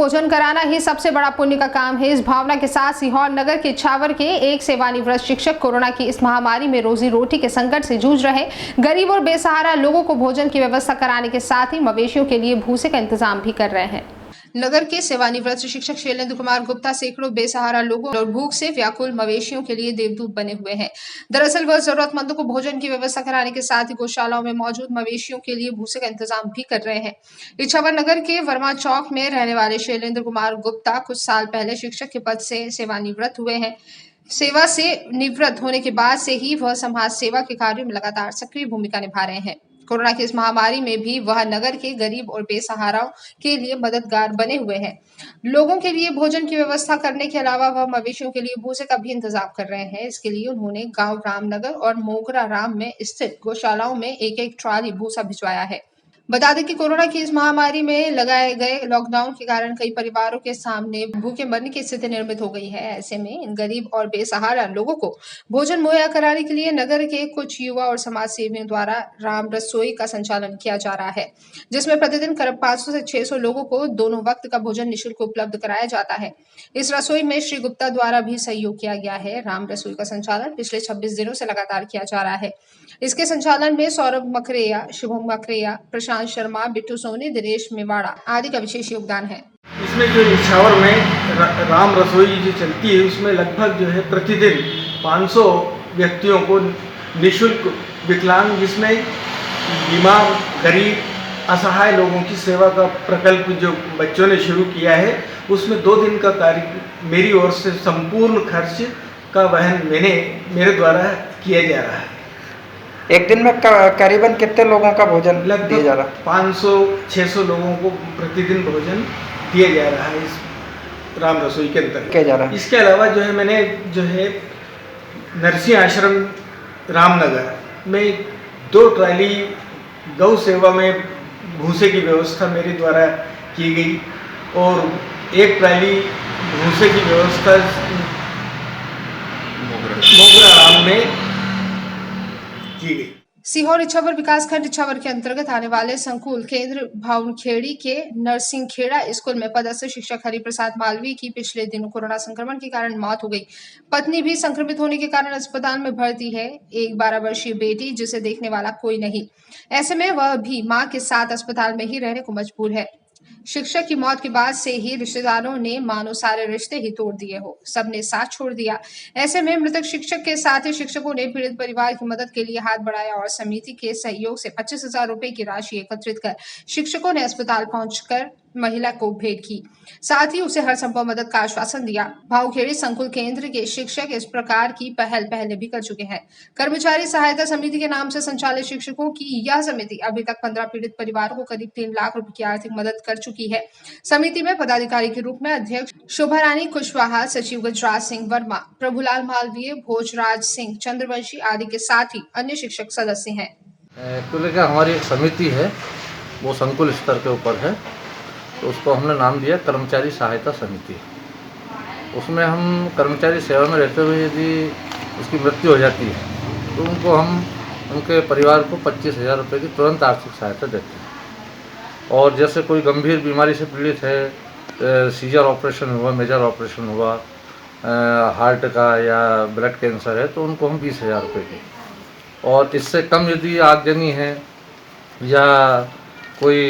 भोजन कराना ही सबसे बड़ा पुण्य का काम है। इस भावना के साथ सीहोर नगर के इछावर के एक सेवानिवृत्त शिक्षक कोरोना की इस महामारी में रोजी रोटी के संकट से जूझ रहे गरीब और बेसहारा लोगों को भोजन की व्यवस्था कराने के साथ ही मवेशियों के लिए भूसे का इंतजाम भी कर रहे हैं। नगर के सेवानिवृत्त शिक्षक शैलेंद्र कुमार गुप्ता सैकड़ों बेसहारा लोगों और भूख से व्याकुल मवेशियों के लिए देवदूत बने हुए हैं। दरअसल वह जरूरतमंदों को भोजन की व्यवस्था कराने के साथ ही गौशालाओं में मौजूद मवेशियों के लिए भूसे का इंतजाम भी कर रहे हैं। इछावर नगर के वर्मा चौक में रहने वाले शैलेंद्र कुमार गुप्ता कुछ साल पहले शिक्षक के पद से सेवानिवृत्त हुए हैं। सेवा से निवृत्त होने के बाद से ही वह समाज सेवा के कार्यों में लगातार सक्रिय भूमिका निभा रहे हैं। कोरोना की इस महामारी में भी वह नगर के गरीब और बेसहाराओं के लिए मददगार बने हुए हैं। लोगों के लिए भोजन की व्यवस्था करने के अलावा वह मवेशियों के लिए भूसे का भी इंतजाम कर रहे हैं। इसके लिए उन्होंने गांव रामनगर और मोगरा राम में स्थित गौशालाओं में एक एक ट्रॉली भूसा भिजवाया है। बता दें कि कोरोना की इस महामारी में लगाए गए लॉकडाउन के कारण कई परिवारों के सामने भूखे मरने की स्थिति निर्मित हो गई है। ऐसे में इन गरीब और बेसहारा लोगों को भोजन मुहैया कराने के लिए नगर के कुछ युवा और समाज सेवियों द्वारा राम रसोई का संचालन किया जा रहा है, जिसमें प्रतिदिन करीब 500 से 600 लोगों को दोनों वक्त का भोजन निःशुल्क उपलब्ध कराया जाता है। इस रसोई में श्री गुप्ता द्वारा भी सहयोग किया गया है। राम रसोई का संचालन पिछले 26 दिनों से लगातार किया जा रहा है। इसके संचालन में सौरभ मकरेया, शुभम मकरेया, प्रशांत शर्मा, बिट्टू सोनी, दिनेश मेवाड़ा आदि का विशेष योगदान है। इसमें जो इछावर में राम रसोई जो चलती है उसमें लगभग जो है प्रतिदिन 500 व्यक्तियों को निःशुल्क विकलांग, जिसमें बीमार, गरीब, असहाय लोगों की सेवा का प्रकल्प जो बच्चों ने शुरू किया है, उसमें 2 दिन का कार्य मेरी ओर से संपूर्ण खर्च का वहन मेरे द्वारा किया जा रहा है। एक दिन में करीबन कितने लोगों का भोजन दिया जा रहा है? 500-600 लोगों को प्रतिदिन भोजन दिया जा रहा है इस राम रसोई के अंतर्गत किया जा रहा है। इसके अलावा जो है मैंने जो है नरसिंह आश्रम रामनगर में 2 ट्राली गौ सेवा में भूसे की व्यवस्था मेरे द्वारा की गई और 1 ट्राली भूसे की व्यवस्था मोगरा राम में की गई। सीहोर इछावर विकासखंड इछावर के अंतर्गत आने वाले संकुल केंद्र भावनखेड़ी के नरसिंहखेड़ा स्कूल में पदस्थ शिक्षक हरिप्रसाद मालवीय की पिछले दिनों कोरोना संक्रमण के कारण मौत हो गई। पत्नी भी संक्रमित होने के कारण अस्पताल में भर्ती है। एक 12 वर्षीय बेटी जिसे देखने वाला कोई नहीं। ऐसे में वह भी मां के साथ अस्पताल में ही रहने को मजबूर है। शिक्षक की मौत के बाद से ही रिश्तेदारों ने मानो सारे रिश्ते ही तोड़ दिए हो, सबने साथ छोड़ दिया। ऐसे में मृतक शिक्षक के साथ ही शिक्षकों ने पीड़ित परिवार की मदद के लिए हाथ बढ़ाया और समिति के सहयोग से 25,000 रुपए की राशि एकत्रित कर शिक्षकों ने अस्पताल पहुंचकर महिला को भेंट की, साथ ही उसे हर संभव मदद का आश्वासन दिया। भावखेड़ी संकुल केंद्र के शिक्षक इस प्रकार की पहल पहले भी कर चुके हैं। कर्मचारी सहायता समिति के नाम से संचालित शिक्षकों की यह समिति अभी तक 15 पीड़ित परिवारों को करीब 3 लाख रुपए की आर्थिक मदद कर चुकी है। समिति में पदाधिकारी के रूप में अध्यक्ष शोभारानी कुशवाहा, सचिव गजराज सिंह वर्मा, प्रभुलाल मालवीय, भोजराज सिंह चंद्रवंशी आदि के साथ ही अन्य शिक्षक सदस्य हैं। हमारी एक समिति है, वो संकुल स्तर के ऊपर है, तो उसको हमने नाम दिया कर्मचारी सहायता समिति। उसमें हम कर्मचारी सेवा में रहते हुए यदि उसकी मृत्यु हो जाती है तो हम उनके परिवार को 25,000 रुपये की तुरंत आर्थिक सहायता देते हैं। और जैसे कोई गंभीर बीमारी से पीड़ित है, सीजर ऑपरेशन हुआ, मेजर ऑपरेशन हुआ, हार्ट का या ब्लड कैंसर है, तो उनको हम 20,000 रुपये की। और इससे कम यदि आगजनी है या कोई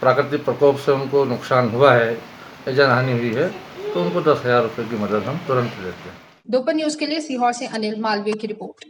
प्राकृतिक प्रकोप से उनको नुकसान हुआ है या जनहानि हुई है, तो उनको 10,000 रुपये की मदद हम तुरंत देते हैं। दोपहर न्यूज के लिए सीहोर से अनिल मालवीय की रिपोर्ट।